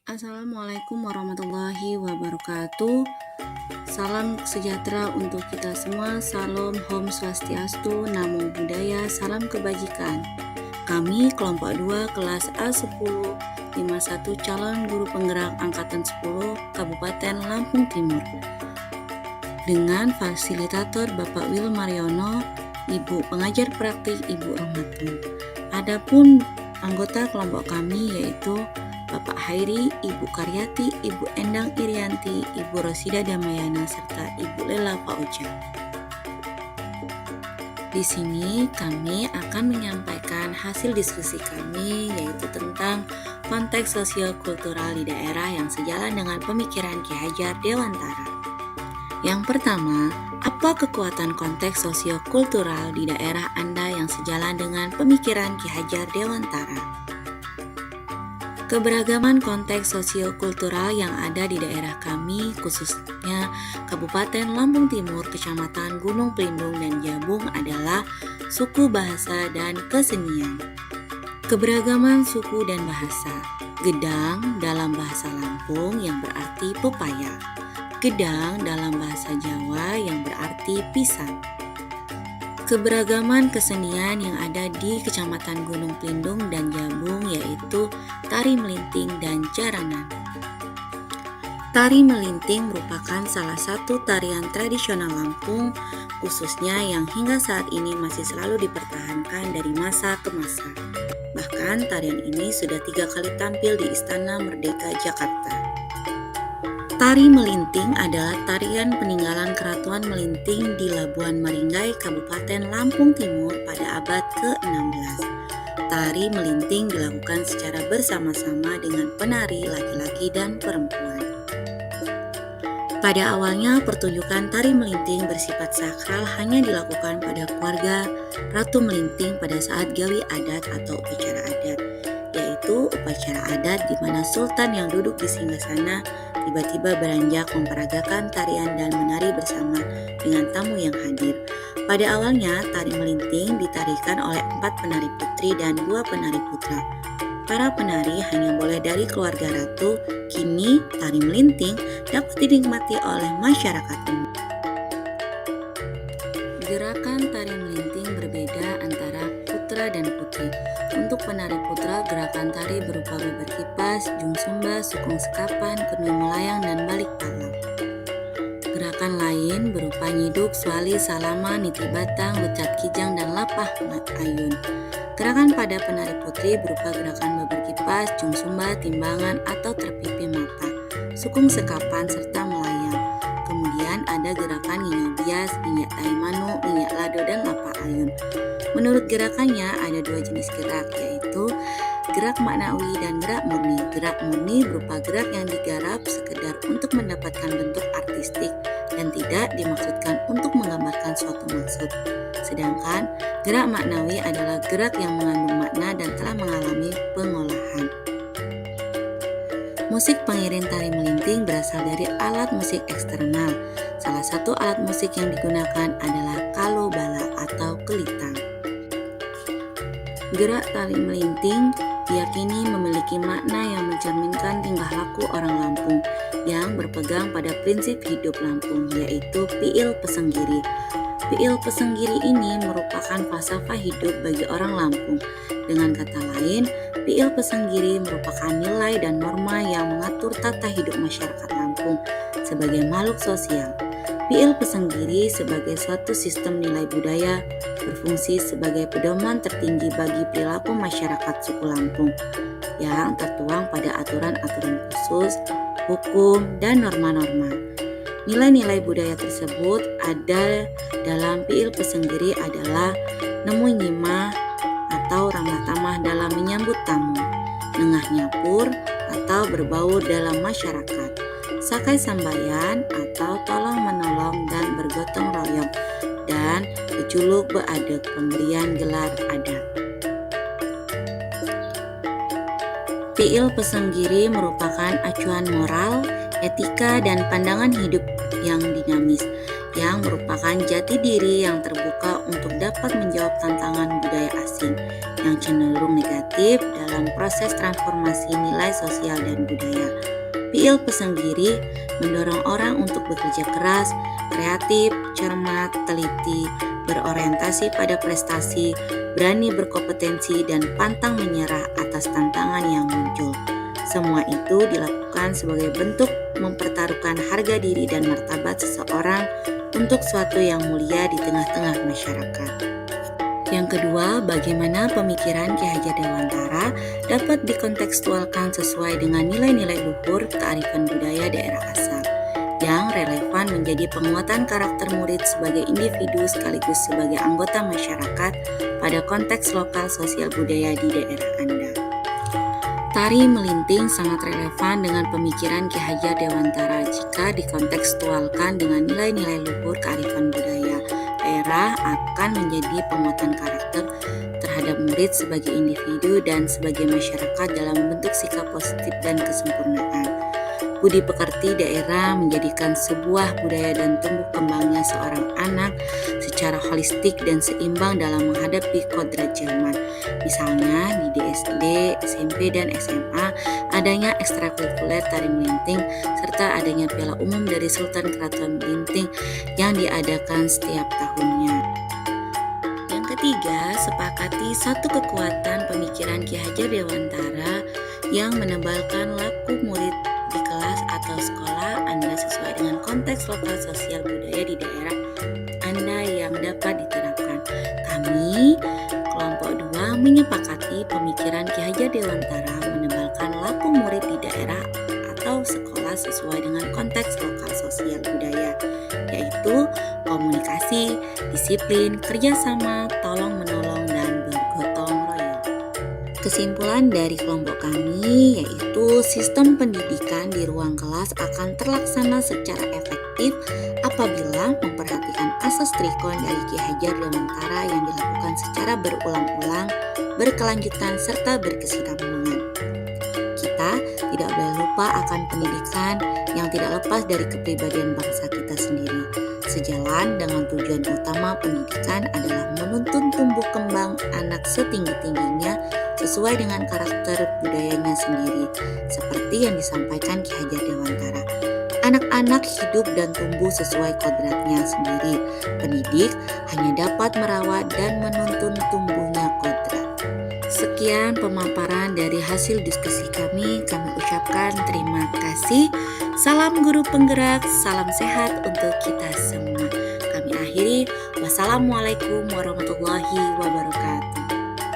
Assalamualaikum warahmatullahi wabarakatuh. Salam sejahtera untuk kita semua. Salam Om Swastiastu, Namo Buddhaya, salam kebajikan. Kami kelompok 2 kelas A10 51 calon guru penggerak angkatan 10 Kabupaten Lampung Timur. Dengan fasilitator Bapak Wil Mariono, Ibu pengajar praktik Ibu Rohmatun. Adapun anggota kelompok kami yaitu Bapak Hairi, Ibu Karyati, Ibu Endang Irianti, Ibu Rosida Damayana, serta Ibu Lela Pauja. Di sini kami akan menyampaikan hasil diskusi kami yaitu tentang konteks sosio-kultural di daerah yang sejalan dengan pemikiran Ki Hajar Dewantara. Yang pertama, apa kekuatan konteks sosio-kultural di daerah Anda yang sejalan dengan pemikiran Ki Hajar Dewantara? Keberagaman konteks sosio-kultural yang ada di daerah kami, khususnya Kabupaten Lampung Timur, Kecamatan Gunung Pelindung dan Jabung adalah suku, bahasa, dan kesenian. Keberagaman suku dan bahasa. Gedang dalam bahasa Lampung yang berarti pepaya. Gedang dalam bahasa Jawa yang berarti pisang. Keberagaman kesenian yang ada di Kecamatan Gunung Pelindung dan Jabung yaitu tari melinting dan jaranan. Tari melinting merupakan salah satu tarian tradisional Lampung, khususnya yang hingga saat ini masih selalu dipertahankan dari masa ke masa. Bahkan tarian ini sudah 3 kali tampil di Istana Merdeka Jakarta. Tari melinting adalah tarian peninggalan Keratuan Melinting di Labuan Maringgai, Kabupaten Lampung Timur pada abad ke-16. Tari melinting dilakukan secara bersama-sama dengan penari laki-laki dan perempuan. Pada awalnya, pertunjukan tari melinting bersifat sakral hanya dilakukan pada keluarga Ratu Melinting pada saat gawi adat atau upacara adat, yaitu upacara adat di mana sultan yang duduk di singgasana tiba-tiba beranjak memperagakan tarian dan menari bersama dengan tamu yang hadir. Pada awalnya, tari melinting ditarikan oleh 4 penari putri dan 2 penari putra. Para penari hanya boleh dari keluarga ratu. Kini, tari melinting dapat dinikmati oleh masyarakat umum. Gerakan tari melinting berbeda antara putra dan putri. Untuk penari putra, gerakan tari berupa beber kipas, jung sumba, sukung sekapan, kenui melayang, dan balik palang. Gerakan lain berupa nyiduk, swali, salama, niti batang, lucat kijang, dan lapah ayun. Gerakan pada penari putri berupa gerakan beber kipas, jung sumba, timbangan, atau terpipi mata, sukung sekapan, serta melayang. Kemudian ada gerakan nginyak bias, nginyak taimanu, nginyak lado, dan lapah ayun. Menurut gerakannya ada 2 jenis gerak, yaitu gerak maknawi dan gerak murni. Gerak murni berupa gerak yang digarap sekedar untuk mendapatkan bentuk artistik dan tidak dimaksudkan untuk menggambarkan suatu maksud. Sedangkan gerak maknawi adalah gerak yang mengandung makna dan telah mengalami pengolahan. Musik pengiring tari melinting berasal dari alat musik eksternal. Salah satu alat musik yang digunakan adalah kalobala atau kelitang. Gerak tari melinting diyakini memiliki makna yang mencerminkan tingkah laku orang Lampung yang berpegang pada prinsip hidup Lampung, yaitu Piil Pesenggiri. Piil Pesenggiri ini merupakan falsafah hidup bagi orang Lampung. Dengan kata lain, Piil Pesenggiri merupakan nilai dan norma yang mengatur tata hidup masyarakat Lampung sebagai makhluk sosial. Piil Pesenggiri sebagai suatu sistem nilai budaya berfungsi sebagai pedoman tertinggi bagi perilaku masyarakat suku Lampung yang tertuang pada aturan-aturan khusus, hukum, dan norma-norma. Nilai-nilai budaya tersebut ada dalam Piil Pesenggiri adalah nemu nyima atau ramah tamah dalam menyambut tamu, nengah nyapur atau berbaur dalam masyarakat, sakai sambayan atau tolong menolong dan bergotong royong, dan keculuk beadek pemberian gelar adat. Piil Pesenggiri merupakan acuan moral, etika, dan pandangan hidup yang dinamis, yang merupakan merupakan jati diri yang terbuka untuk dapat menjawab tantangan budaya asing yang cenderung negatif dalam proses transformasi nilai sosial dan budaya. PIL Pesanggiri mendorong orang untuk bekerja keras, kreatif, cermat, teliti, berorientasi pada prestasi, berani berkompetensi, dan pantang menyerah atas tantangan yang muncul. Semua itu dilakukan sebagai bentuk mempertaruhkan harga diri dan martabat seseorang untuk suatu yang mulia di tengah-tengah masyarakat. Yang kedua, bagaimana pemikiran Ki Hajar Dewantara dapat dikontekstualkan sesuai dengan nilai-nilai luhur kearifan budaya daerah asal yang relevan menjadi penguatan karakter murid sebagai individu sekaligus sebagai anggota masyarakat pada konteks lokal sosial budaya di daerah Anda. Tari melinting sangat relevan dengan pemikiran Ki Hajar Dewantara jika dikontekstualkan dengan nilai-nilai luhur kearifan budaya daerah akan menjadi penguatan karakter terhadap murid sebagai individu dan sebagai masyarakat dalam membentuk sikap positif dan kesempurnaan. Budi pekerti daerah menjadikan sebuah budaya dan tumbuh kembangnya seorang anak secara holistik dan seimbang dalam menghadapi kodrat zaman. Misalnya di SD, SMP, dan SMA adanya ekstrakurikuler tari melinting serta adanya piala umum dari Sultan Keraton Melinting yang diadakan setiap tahunnya. Yang ketiga, sepakati satu kekuatan pemikiran Ki Hajar Dewantara yang menebalkan laku murid di kelas atau sekolah Anda sesuai dengan konteks lokal sosial budaya di daerah Anda yang dapat diterapkan. Kami, kelompok 2, menyepakati pemikiran Ki Hajar Dewantara menebalkan laku murid di daerah atau sekolah sesuai dengan konteks lokal sosial budaya, yaitu komunikasi, disiplin, kerjasama, tolong-menolong, dan bergotong royong. Kesimpulan dari kelompok kami yaitu sistem pendidikan di ruang kelas akan terlaksana secara efektif apabila memperhatikan asas trikon dari Ki Hajar Dewantara yang dilakukan secara berulang-ulang, berkelanjutan, serta berkesinambungan. Kita tidak boleh lupa akan pendidikan yang tidak lepas dari kepribadian bangsa kita sendiri. Sejalan dengan tujuan utama pendidikan adalah menuntun tumbuh kembang anak setinggi-tingginya sesuai dengan karakter budayanya sendiri, seperti yang disampaikan Ki Hajar Dewantara. Anak-anak hidup dan tumbuh sesuai kodratnya sendiri. Pendidik hanya dapat merawat dan menuntun tumbuhnya kodrat. Sekian pemaparan dari hasil diskusi kami ucapkan terima kasih. Salam guru penggerak, salam sehat untuk kita semua. Kami akhiri, wassalamualaikum warahmatullahi wabarakatuh.